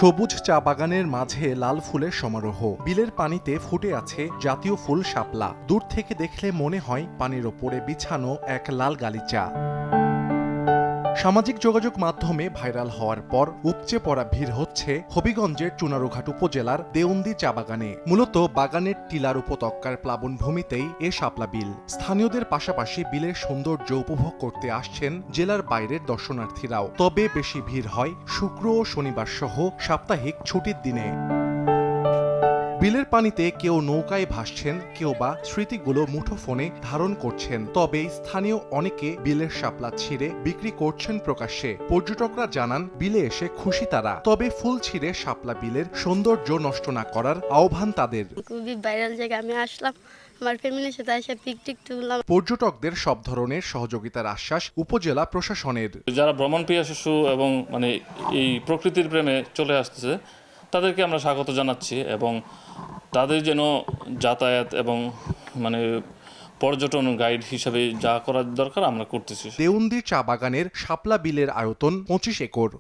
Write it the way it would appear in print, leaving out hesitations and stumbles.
সবুজ চা বাগানের মাঝে লাল ফুলের সমারোহ। বিলের পানিতে ফুটে আছে জাতীয় ফুল শাপলা। দূর থেকে দেখলে মনে হয় পানির ওপরে বিছানো এক লাল গালিচা। সামাজিক যোগাযোগ মাধ্যমে ভাইরাল হওয়ার পর উপচে পড়া ভিড় হচ্ছে হবিগঞ্জের চুনারুঘাট উপজেলার দেওন্দি চা বাগানে। মূলত বাগানের টিলার উপত্যকার প্লাবনভূমিতেই এ শাপলা বিল। স্থানীয়দের পাশাপাশি বিলের সৌন্দর্য উপভোগ করতে আসছেন জেলার বাইরের দর্শনার্থীরাও। তবে বেশি ভিড় হয় শুক্র ও শনিবার সহ সাপ্তাহিক ছুটির দিনে। বিলের পানিতে কেউ নৌকায় ভাসছেন, কেউ বা স্মৃতিগুলো মুঠোফোনে ধারণ করছেন। তবে স্থানীয় অনেকে বিলের শাপলা ছিঁড়ে বিক্রি করছেন প্রকাশ্যে। পর্যটকরা জানান বিলে এসে খুশি তারা, তবে ফুল ছিঁড়ে শাপলা বিলের সৌন্দর্য নষ্ট না করার আহ্বান তাদের। খুবই ভাইরাল জায়গা, আমি আসলাম আমার ফ্যামিলির সাথে এসে পিকটিক তুললাম। পর্যটকদের সব ধরনের সহযোগিতার আশ্বাস উপজেলা প্রশাসনের। যারা ভ্রমণ প্রিয় শিশু এবং এই প্রকৃতির প্রেমে চলে আসতেছে তাদেরকে আমরা স্বাগত জানাচ্ছি এবং তাদের যেন যাতায়াত এবং পর্যটন গাইড হিসেবে যা করার দরকার আমরা করতেছি। দেওন্দি চা বাগানের শাপলা বিলের আয়তন 25 একর।